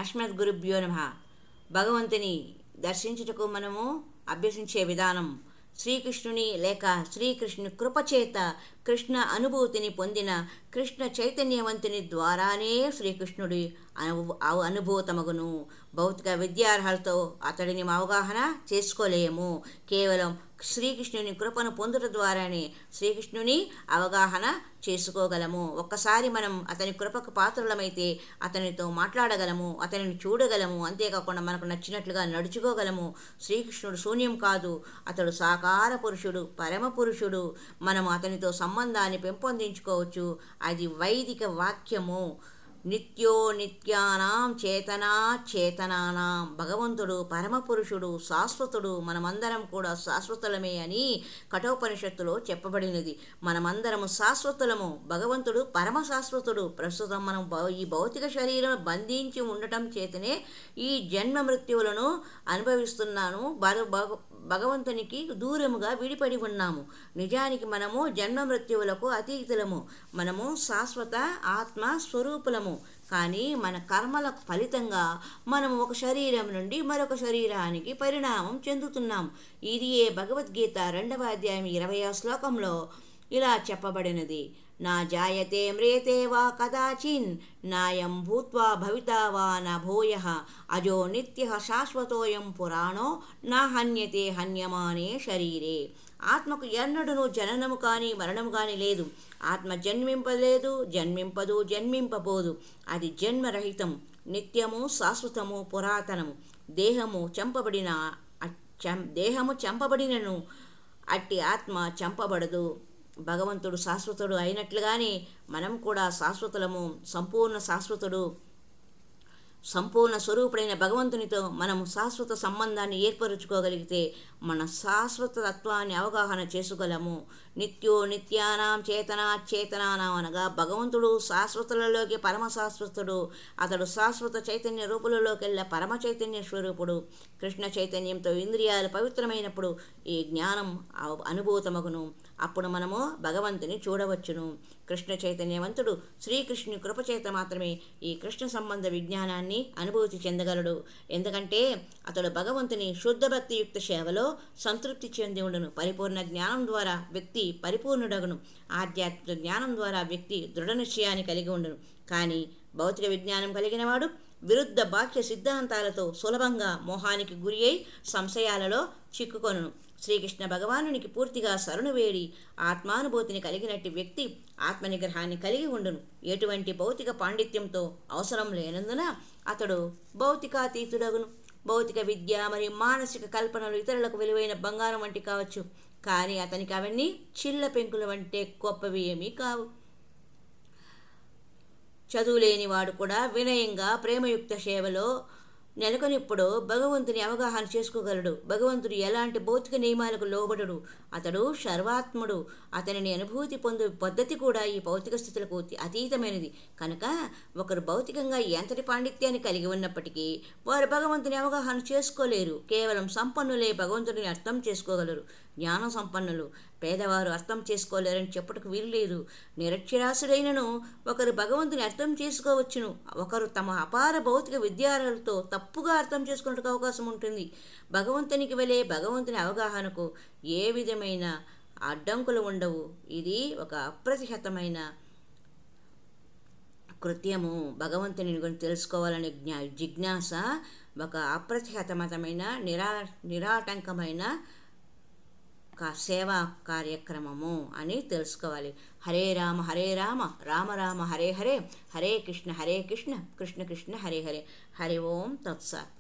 అస్మద్గురుభ్యో నమః. భగవంతుని దర్శించుటకు మనము అభ్యసించే విధానం శ్రీకృష్ణుని లేక శ్రీకృష్ణుని కృపచేత కృష్ణ అనుభూతిని పొందిన కృష్ణ చైతన్యవంతుని ద్వారానే శ్రీకృష్ణుడి అనుభూతమగును. భౌతిక విద్యార్హలతో అతడిని అవగాహన చేసుకోలేము. కేవలం శ్రీకృష్ణుని కృపను పొందుట ద్వారానే శ్రీకృష్ణుని అవగాహన చేసుకోగలము. ఒక్కసారి మనం అతని కృపకు పాత్రులమైతే అతనితో మాట్లాడగలము, అతనిని చూడగలము, అంతేకాకుండా మనకు నచ్చినట్లుగా నడుచుకోగలము. శ్రీకృష్ణుడు శూన్యం కాదు, అతడు సాకార పురుషుడు, పరమ పురుషుడు. మనము అతనితో సంబంధాన్ని పెంపొందించుకోవచ్చు. అది వైదిక వాక్యము. నిత్యో నిత్యానాం చేతనా చేతనానాం. భగవంతుడు పరమపురుషుడు, శాశ్వతుడు. మనమందరం కూడా శాశ్వతులమే అని కఠోపనిషత్తులో చెప్పబడినది. మనమందరము శాశ్వతులము. భగవంతుడు పరమ శాశ్వతుడు. ప్రస్తుతం మనం ఈ భౌతిక శరీరం బంధించి ఉండటం చేతనే ఈ జన్మ మృత్యువులను అనుభవిస్తున్నాను. భగవంతునికి దూరముగా విడిపడి ఉన్నాము. నిజానికి మనము జన్మ మృత్యువులకు అతీతులము. మనము శాశ్వత ఆత్మ స్వరూపులము. కానీ మన కర్మల ఫలితంగా మనము ఒక శరీరం నుండి మరొక శరీరానికి పరిణామం చెందుతున్నాం. ఇది భగవద్గీత 2వ అధ్యాయం 20వ శ్లోకంలో ఇలా చెప్పబడినది. నా జాయతే మ్రియతే వా కదాచిన్ నాయం భూత్వా భవితా వా న భూయః అజో నిత్యః శాశ్వతోయం పురాణో నా హన్యతే హన్యమానే శరీరే. ఆత్మకు ఎన్నడూను జననము కానీ మరణము కానీ లేదు. ఆత్మ జన్మింపలేదు, జన్మింపదు, జన్మింపబోదు. అది జన్మరహితం, నిత్యము, శాశ్వతము, పురాతనము. దేహము చంపబడినను అట్టి ఆత్మ చంపబడదు. భగవంతుడు శాశ్వతుడు అయినట్లుగానే మనం కూడా శాశ్వతులము. సంపూర్ణ స్వరూపుడైన భగవంతునితో మనము శాశ్వత సంబంధాన్ని ఏర్పరుచుకోగలిగితే మన శాశ్వత తత్వాన్ని అవగాహన చేసుకోగలము. నిత్యో నిత్యానాం చేతనా చేతనానాం అనగా భగవంతుడు శాశ్వతులలోకి పరమ శాశ్వతుడు. అతడు శాశ్వత చైతన్య రూపులలోకెల్లా పరమ చైతన్య స్వరూపుడు. కృష్ణ చైతన్యంతో ఇంద్రియాలు పవిత్రమైనప్పుడు ఈ జ్ఞానం అనుభూతమగును. అప్పుడు మనము భగవంతుని చూడవచ్చును. కృష్ణ చైతన్యవంతుడు శ్రీకృష్ణుని కృపచేత మాత్రమే ఈ కృష్ణ సంబంధ విజ్ఞానాన్ని అనుభూతి చెందగలడు. ఎందుకంటే అతడు భగవంతుని శుద్ధ భక్తియుక్త సేవలో సంతృప్తి చెంది ఉండును. పరిపూర్ణ జ్ఞానం ద్వారా వ్యక్తి పరిపూర్ణుడగును. ఆధ్యాత్మిక జ్ఞానం ద్వారా వ్యక్తి దృఢ నిశ్చయాన్ని కలిగి ఉండును. కానీ భౌతిక విజ్ఞానం కలిగిన వాడు విరుద్ధ బాహ్య సిద్ధాంతాలతో సులభంగా మోహానికి గురి అయి సంశయాలలో చిక్కుకొనును. శ్రీకృష్ణ భగవానునికి పూర్తిగా శరణు వేడి ఆత్మానుభూతిని కలిగినట్టి వ్యక్తి ఆత్మనిగ్రహాన్ని కలిగి ఉండును. ఎటువంటి భౌతిక పాండిత్యంతో అవసరం లేనందున అతడు భౌతికాతీతుడగును. భౌతిక విద్య మరియు మానసిక కల్పనలు ఇతరులకు విలువైన బంగారం వంటి కావచ్చు, కానీ అతనికి అవన్నీ చిల్ల పెంకుల వంటి గొప్పవి ఏమీ కావు. చదువులేని వాడు కూడా వినయంగా ప్రేమయుక్త సేవలో నెలకొనిప్పుడు భగవంతుని అవగాహన చేసుకోగలడు. భగవంతుడు ఎలాంటి భౌతిక నియమాలకు లోబడడు. అతడు సర్వాత్ముడు. అతనిని అనుభూతి పొందే పద్ధతి కూడా ఈ భౌతిక స్థితులకు అతీతమైనది. కనుక ఒకరు భౌతికంగా ఎంతటి పాండిత్యాన్ని కలిగి ఉన్నప్పటికీ వారు భగవంతుని అవగాహన చేసుకోలేరు. కేవలం సంపన్నులే భగవంతుడిని అర్థం చేసుకోగలరు. జ్ఞాన సంపన్నులు పేదవారు అర్థం చేసుకోలేరని చెప్పుటకు వీల్లేదు. నిరక్షరాసుడైనను ఒకరు భగవంతుని అర్థం చేసుకోవచ్చును. ఒకరు తమ అపార భౌతిక విద్యార్థులతో తప్పుగా అర్థం చేసుకున్నట్టుకు అవకాశం ఉంటుంది. భగవంతునికి వలె భగవంతుని అవగాహనకు ఏ విధమైన అడ్డంకులు ఉండవు. ఇది ఒక అప్రతిహతమైన కృత్యము. భగవంతుని గురించి తెలుసుకోవాలనే జిజ్ఞాస ఒక అప్రతిహతమైన నిరాటంకమైన సేవా కార్యక్రమము అని తెలుసుకోవాలి. హరే రామ రామ రామ హరే హరే, హరే కృష్ణ కృష్ణ కృష్ణ హరే హరే. హరి ఓం తత్సత్.